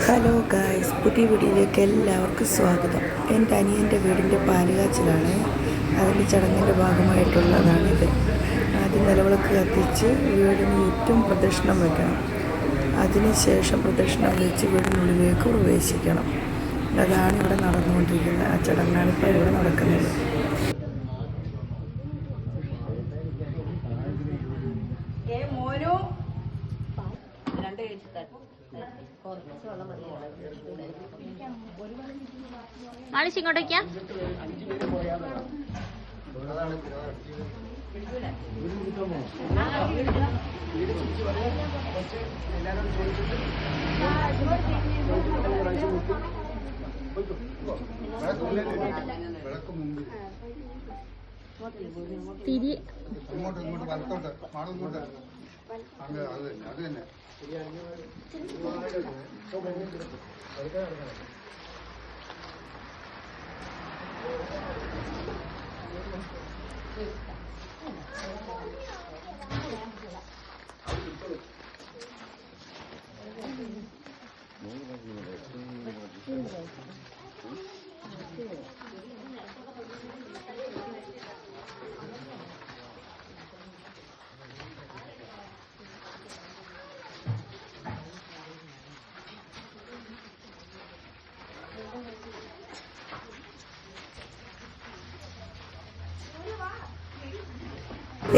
Hello guys, പുതിയ വീഡിയോയിലേക്ക് എല്ലാവർക്കും സ്വാഗതം. എൻ്റെ അനിയൻ്റെ വീടിൻ്റെ പാലുകാച്ചിലാണ്. അതിൻ്റെ ചടങ്ങിൻ്റെ ഭാഗമായിട്ടുള്ളതാണിത്. ആദ്യം നിലവിളക്ക് കത്തിച്ച് വീടിന് ചുറ്റും പ്രദക്ഷിണം വയ്ക്കണം. അതിനുശേഷം പ്രദക്ഷിണം വെച്ച് വീടിനുള്ളിലേക്ക് പ്രവേശിക്കണം. അതാണ് ഇവിടെ നടന്നുകൊണ്ടിരിക്കുന്നത്. ആ ചടങ്ങാണ് ഇപ്പോൾ ഇവിടെ നടക്കുന്നത്. മാളിശ് ഇങ്ങോട്ടേക്കാ തിരി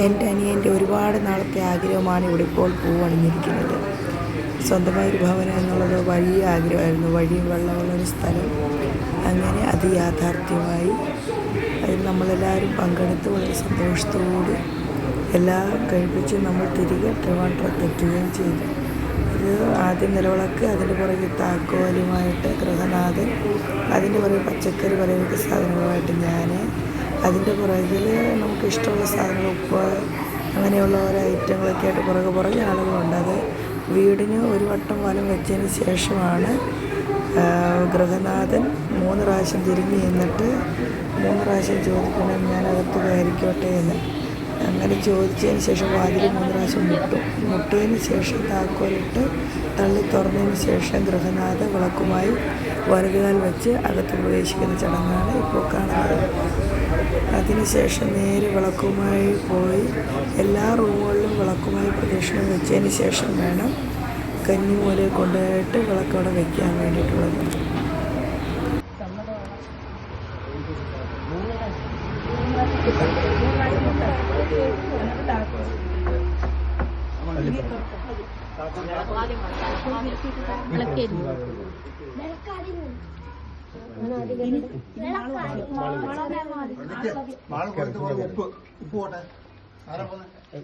എൻ്റെ അനിയൻ്റെ ഒരുപാട് നാളത്തെ ആഗ്രഹമാണ് ഇവിടെ ഇപ്പോൾ പൂവണിഞ്ഞിരിക്കുന്നത്. സ്വന്തമായൊരു ഭവനം എന്നുള്ളത് വലിയ ആഗ്രഹമായിരുന്നു. വഴിയും വെള്ളമുള്ളൊരു സ്ഥലം. അങ്ങനെ അത് യാഥാർത്ഥ്യമായി. അതിൽ നമ്മളെല്ലാവരും പങ്കെടുത്ത് വളരെ സന്തോഷത്തോടെ എല്ലാം കഴിപ്പിച്ച് നമ്മൾ തിരികെ ട്രിവാൻഡ്രത്തെത്തുകയും ചെയ്തു. ഇത് ആദ്യം നിലവിളക്ക്, അതിൻ്റെ പുറകെ താക്കോലുമായിട്ട് ഗൃഹനാഥൻ, അതിൻ്റെ പുറകെ പച്ചക്കറി പലവിധ സാധനങ്ങളുമായിട്ട് ഞാൻ, അതിൻ്റെ പുറകിൽ നമുക്ക് ഇഷ്ടമുള്ള സാധനങ്ങൾ, ഉപ്പ്, അങ്ങനെയുള്ള ഓരോ ഐറ്റങ്ങളൊക്കെ ആയിട്ട് പുറകെ ആളുകളുണ്ട്. അത് വീടിന് ഒരു വട്ടം വലം വെച്ചതിന് ശേഷമാണ് ഗൃഹനാഥൻ 3 പ്രാവശ്യം തിരിഞ്ഞ് നിന്നിട്ട് 3 പ്രാവശ്യം ചോദിക്കണം ഞാനകത്ത് കയറിക്കോട്ടെ എന്ന്. അങ്ങനെ ചോദിച്ചതിന് ശേഷം വാതിൽ 3 പ്രാവശ്യം മുട്ടിയതിന് ശേഷം താക്കോലിട്ട് തള്ളി തുറന്നതിന് ശേഷം ഗൃഹനാഥ വിളക്കുമായി വലതുകാൽ വെച്ച് അകത്ത് പ്രവേശിക്കുന്ന ചടങ്ങാണ് ഇപ്പോൾ കാണുന്നത്. അതിനുശേഷം നേരെ വിളക്കുമായി പോയി എല്ലാ റൂമുകളിലും വിളക്കുമായി പ്രദക്ഷിണം വെച്ചതിന് ശേഷം വേണം കന്നിമൂലയെ കൊണ്ടുപോയിട്ട് വിളക്കവിടെ വയ്ക്കാൻ വേണ്ടിയിട്ടുള്ളത്.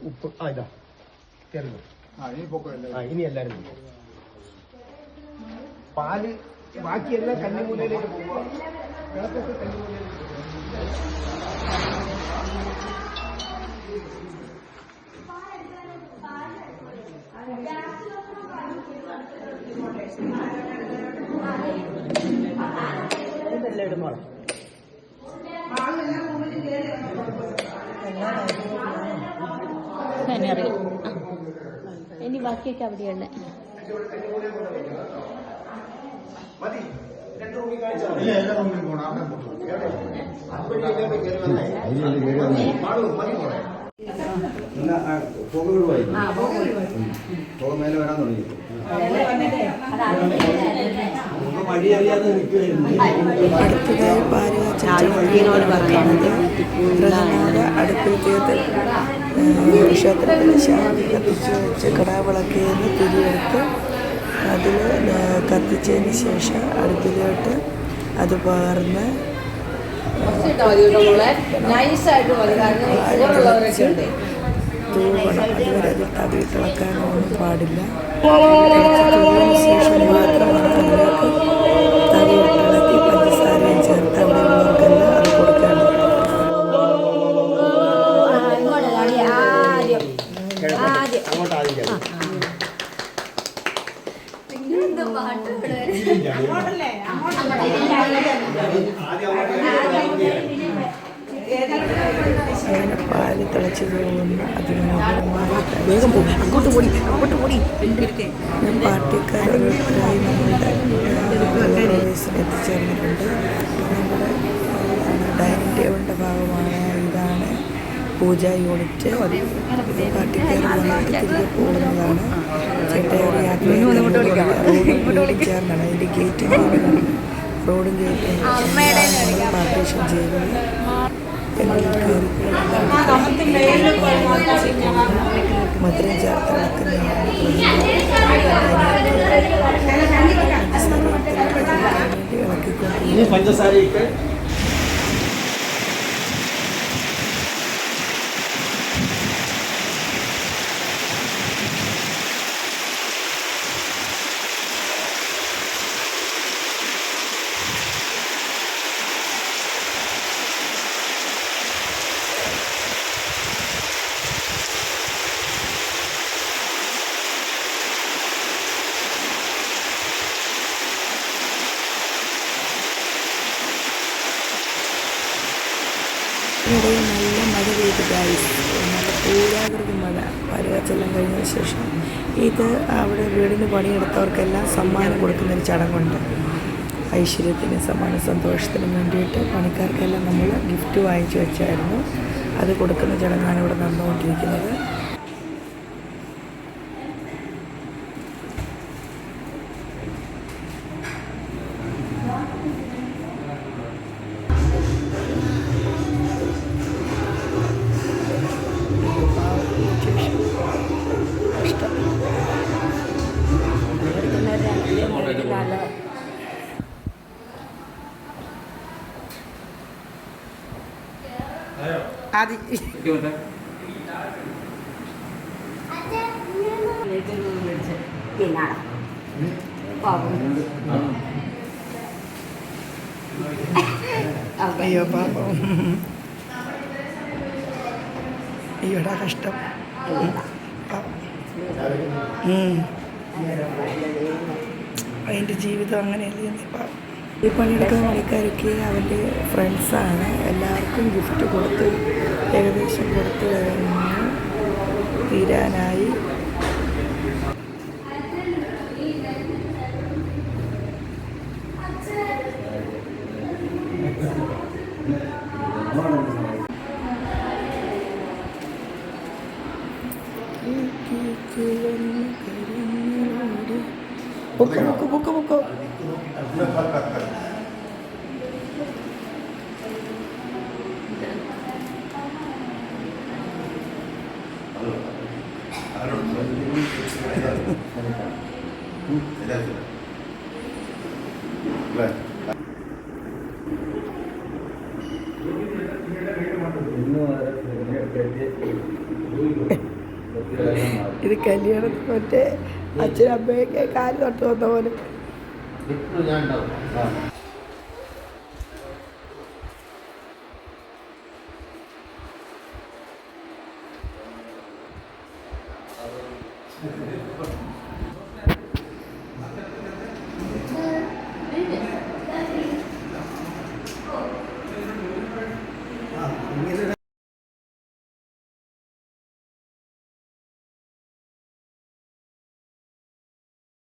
ഉപ്പ് ഇനി എല്ലാരും പാല് ബാക്കിയെല്ലാം കന്നിമൂലയിലേക്ക് പോവുക. വിളക്കൊക്കെ കന്നിമൂലയിലേക്ക് ഇടുന്നോളാം. ഇനി ബാക്കിയൊക്കെ അവിടെയുള്ള മേലെ വരാൻ തുടങ്ങി. അടുത്തതായി പാലുകാച്ചൽ വാക്കുന്നത് ഗൃഹനാഥ അടുപ്പിൽ ക്ഷേത്രത്തിൽ ശാന്തി കത്തിച്ച് വെച്ച് കടാവിളക്കിൽ നിന്ന് തിരിയെടുത്ത് അതിൽ കത്തിച്ചതിന് ശേഷം അടുപ്പിലോട്ട് അത് പകർന്ന് തൂവണം. അതുവരെ അത് തവിയിട്ടിളക്കാനൊന്നും പാടില്ല. ശേഷം മാത്രമാണ് അതിലേക്ക് തവിയിട്ടിളക്കി പഞ്ചസാരയും ചേർത്ത് അവിടെ ഉള്ളവർക്കെല്ലാം അത് കൊടുക്കാനുള്ളത്. അങ്ങോട്ടല്ലേ അങ്ങനെ പാല് തിളച്ച് പോകുന്ന അതിമനോഹരമായ വേഗം പോകും അങ്ങോട്ട് പോടി ഞാൻ പാർട്ടിക്കാരോരോരുത്തരായി നമ്മളുടെ പ്രവേശനം എത്തിച്ചേർന്നിട്ടുണ്ട്. നമ്മുടെ ഡൈനിങ് ടേബിളിൻ്റെ ഭാഗമാണ്. ഇതാണ് പൂജാ യൂണിറ്റ്. പാർട്ടിക്കാർ വന്നിട്ട് തിരികെ പോകുന്നതാണ്. ചേട്ടയൊരു യാത്ര റോഡും ചേർന്നാണ് അതിൻ്റെ ഗേറ്റും റോഡും ഗേറ്റും പാർട്ടീഷൻ ചെയ്തത്. മധുരം ചേർത്ത് ഇളക്കിക്കൊണ്ട് പഞ്ചസാരയൊക്കെ ഇടയിൽ നല്ല മഴ പെയ്ത് ഗൈസ്. നല്ല പൂരാകൃതി മഴ. പരുവച്ചെല്ലാം കഴിഞ്ഞതിന് ശേഷം ഇത് അവിടെ വീടിന് പണിയെടുത്തവർക്കെല്ലാം സമ്മാനം കൊടുക്കുന്നൊരു ചടങ്ങുണ്ട്. ഐശ്വര്യത്തിനും സന്തോഷത്തിനും വേണ്ടിയിട്ട് പണിക്കാർക്കെല്ലാം നമ്മൾ ഗിഫ്റ്റ് വാങ്ങിച്ചു വെച്ചായിരുന്നു. അത് കൊടുക്കുന്ന ചടങ്ങാണ് ഇവിടെ നടന്നുകൊണ്ടിരിക്കുന്നത്. അയ്യോ പാപം, അയ്യോടാ കഷ്ടം. അതിൻ്റെ ജീവിതം അങ്ങനെയല്ലേ. ഈ പണിയെടുക്കുന്ന പണിക്കാരൊക്കെ അവൻ്റെ ഫ്രണ്ട്സാണ്. എല്ലാവർക്കും ഗിഫ്റ്റ് കൊടുത്ത് ഏകദേശം കൊടുത്ത് കഴിഞ്ഞ് തീരാനായി. പൊക്കോ ഇത് കല്യാണത്തിന് മറ്റേ അച്ഛനും അമ്മയൊക്കെ കാല് തൊട്ട് വന്ന പോലെ.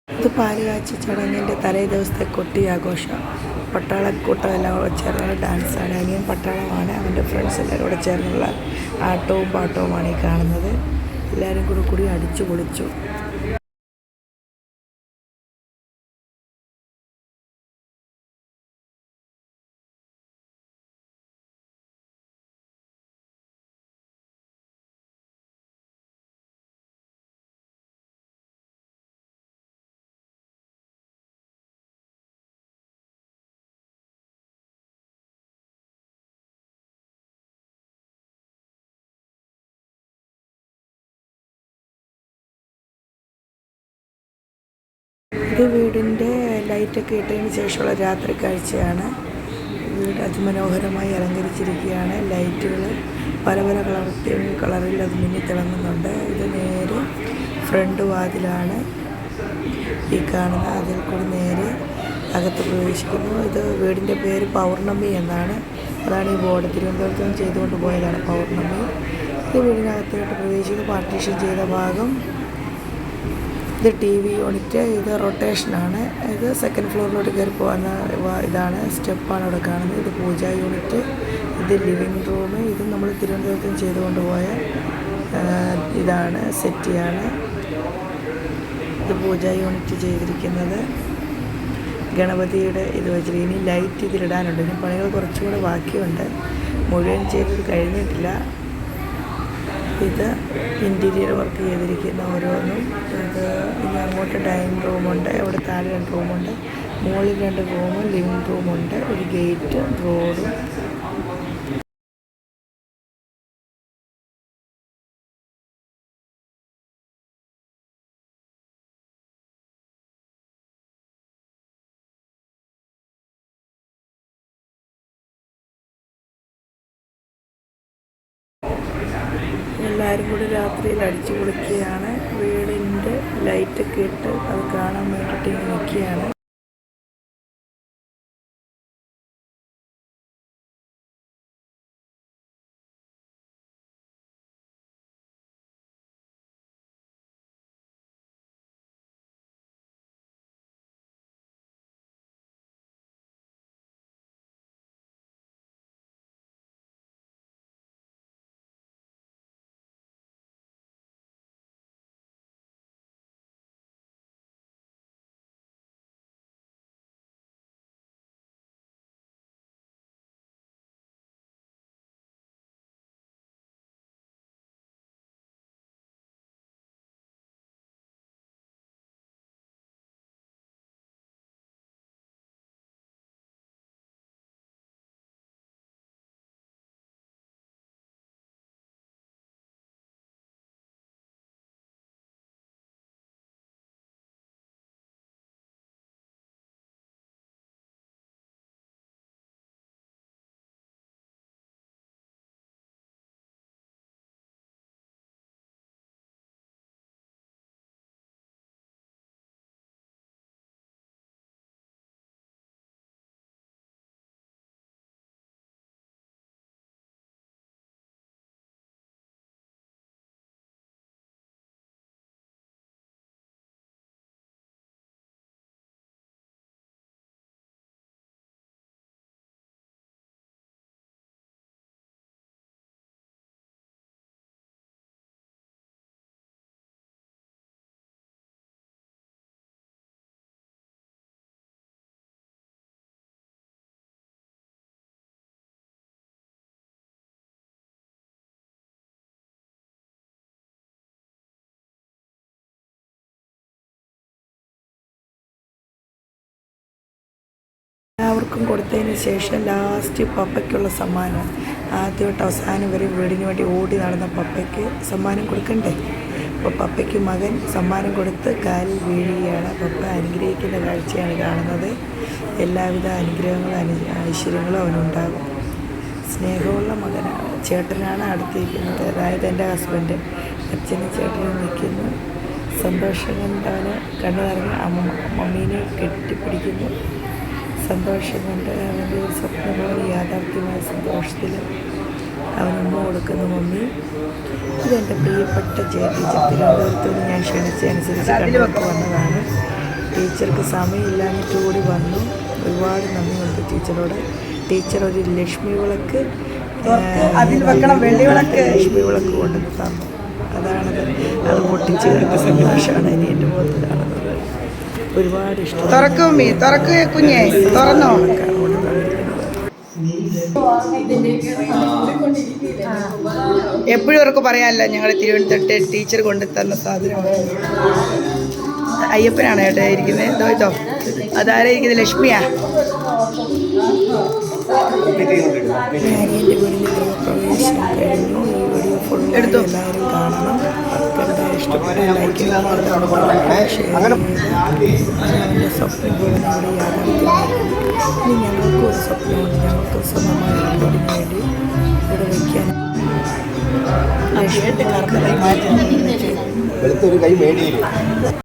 ഇത് പാല് കാച്ചി ചടങ്ങിൻ്റെ തലേ ദിവസത്തെ കൊട്ടി ആഘോഷം. പട്ടാളക്കൂട്ടം എല്ലാം കൂടെ ചേർന്നുള്ള ഡാൻസാണ്. അനിയൻ പട്ടാളമാണ്. അവൻ്റെ ഫ്രണ്ട്സ് എല്ലാവരും കൂടെ ചേർന്നുള്ള ആട്ടവും പാട്ടവുമാണ് ഈ കാണുന്നത്. എല്ലാവരും കൂടി അടിച്ചു പൊളിച്ചു. ഇത് വീടിൻ്റെ ലൈറ്റൊക്കെ ഇട്ടതിന് ശേഷമുള്ള രാത്രി കാഴ്ചയാണ്. വീട് അതിമനോഹരമായി അലങ്കരിച്ചിരിക്കുകയാണ്. ലൈറ്റുകൾ പല കളറിൽ അത് മിന്നിത്തിളങ്ങുന്നുണ്ട്. ഇത് നേരെ ഫ്രണ്ട് വാതിലാണ് ഈ കാണുന്ന. അതിൽ കൂടി നേരെ അകത്ത് പ്രവേശിക്കുന്നു. ഇത് വീടിൻ്റെ പേര് പൗർണമി എന്നാണ്. അതാണ് ഈ ബോർഡ്. തിരുവനന്തപുരത്ത് നിന്ന് ചെയ്തുകൊണ്ട് പോയതാണ് പൗർണമി. ഇത് വീടിനകത്തോട്ട് പ്രവേശിക്കുന്ന പാർട്ടീഷൻ ചെയ്ത ഭാഗം. ഇത് ടി വി യൂണിറ്റ്. ഇത് റൊട്ടേഷനാണ്. ഇത് സെക്കൻഡ് ഫ്ലോറിലോട്ട് കയറി പോകുന്ന ഇതാണ് സ്റ്റെപ്പാണ് ഇവിടെ കാണുന്നത്. ഇത് പൂജാ യൂണിറ്റ്. ഇത് ലിവിങ് റൂം. ഇത് നമ്മൾ തിരുവനന്തപുരത്ത് നിന്ന് ചെയ്തുകൊണ്ട് പോയ ഇതാണ് സെറ്റിയാണ്. ഇത് പൂജാ യൂണിറ്റ് ചെയ്തിരിക്കുന്നത്. ഗണപതിയുടെ ഇത് വെച്ചിട്ട് ഇനി ലൈറ്റ് ഇതിലിടാനുണ്ട്. ഇനി പണികൾ കുറച്ചും കൂടെ ബാക്കിയുണ്ട്, മുഴുവൻ ചെയ്തത് കഴിഞ്ഞിട്ടില്ല. ഇത് ഇൻറ്റീരിയർ വർക്ക് ചെയ്തിരിക്കുന്ന ഓരോന്നും. ഇത് ഇനി അങ്ങോട്ട് ഡൈനിങ് റൂമുണ്ട്, അവിടെ താഴെ 2 റൂമുണ്ട്, മുകളിൽ 2 റൂമും ലിവിങ് റൂമുണ്ട്, ഒരു ഗേറ്റ്, റോഡും. എല്ലാവരും കൂടി രാത്രിയിൽ അടിച്ചു പൊളിക്കുകയാണ്. വീടിൻ്റെ ലൈറ്റൊക്കെ ഇട്ട് അത് കാണാൻ വേണ്ടിയിട്ട് ഇങ്ങനെ നിൽക്കുകയാണ്. എല്ലാവർക്കും കൊടുത്തതിന് ശേഷം ലാസ്റ്റ് പപ്പയ്ക്കുള്ള സമ്മാനം. ആദ്യമായിട്ട് അവസാനം വരെ വീടിന് വേണ്ടി ഓടി നടന്ന പപ്പയ്ക്ക് സമ്മാനം കൊടുക്കണ്ടേ? അപ്പോൾ പപ്പയ്ക്ക് മകൻ സമ്മാനം കൊടുത്ത് കാലിൽ വീഴുകയാണ്. പപ്പ അനുഗ്രഹിക്കുന്ന കാഴ്ചയാണ് കാണുന്നത്. എല്ലാവിധ അനുഗ്രഹങ്ങളും ഐശ്വര്യങ്ങളും അവനുണ്ടാകും. സ്നേഹമുള്ള മകനാണ്, ചേട്ടനാണ് അടുത്തിരിക്കുന്നത്, അതായത് എൻ്റെ ഹസ്ബൻഡ്. അച്ഛനും ചേട്ടനും നിൽക്കുന്നു. സന്തോഷം കൊണ്ട് അവന് കണ്ണു നിറഞ്ഞ് മമ്മീനെ കെട്ടിപ്പിടിക്കുന്നു. സന്തോഷം കൊണ്ട് അവൻ്റെ ഒരു സ്വപ്നപോലെ യാഥാർത്ഥ്യമായ സന്തോഷത്തിൽ അവനുമ്മ കൊടുക്കുന്നു മമ്മി. ഇതെൻ്റെ പ്രിയപ്പെട്ട ടീച്ചർ തിരുവനന്തപുരത്ത് നിന്ന് ഞാൻ ക്ഷണിച്ചതനുസരിച്ച് കണ്ടുകൊണ്ട് വന്നതാണ്. ടീച്ചർക്ക് സമയമില്ലാഞ്ഞിട്ട് കൂടി വന്നു. ഒരുപാട് നന്ദിയുണ്ട് ടീച്ചറോട്. ടീച്ചർ ഒരു ലക്ഷ്മി വിളക്ക് ലക്ഷ്മി വിളക്ക് കൊണ്ടുവന്ന് തന്നു. അതാണത്. അത് പൊട്ടിച്ച് കിടക്കുന്ന സന്തോഷമാണ് ഇനി എൻ്റെ മുഖത്ത് കാണുന്നത്. ഒരുപാട് ഇഷ്ടം. കുഞ്ഞേ തുറന്നോ. എപ്പോഴും അവർക്ക് പറയാമല്ലോ ഞങ്ങൾ തിരുവനന്തപുരത്തെ ടീച്ചർ കൊണ്ടു തന്ന സാധനമാണ്. അയ്യപ്പനാണ് ഏട്ടാ ഇരിക്കുന്നത്. ഇതോ അതാരാ ഇരിക്കുന്നത്? ലക്ഷ്മിയാ. എടുത്തു. എല്ലാവരും കാണണം. ഇഷ്ടപ്പെട്ട ലൈക്ക് അവൻ്റെ സ്വപ്നം പോലെ നമ്മുടെ യാഥാർത്ഥ്യമായിരുന്നു. ഇനി ഞങ്ങൾക്കും ഒരു സ്വപ്നമുണ്ട്. ഞങ്ങൾക്ക് സ്വന്തമായ വീടിന് വേണ്ടി ഇവിടെ വയ്ക്കാൻ വെളുത്തൊരു കൈ മേടിയില്ല.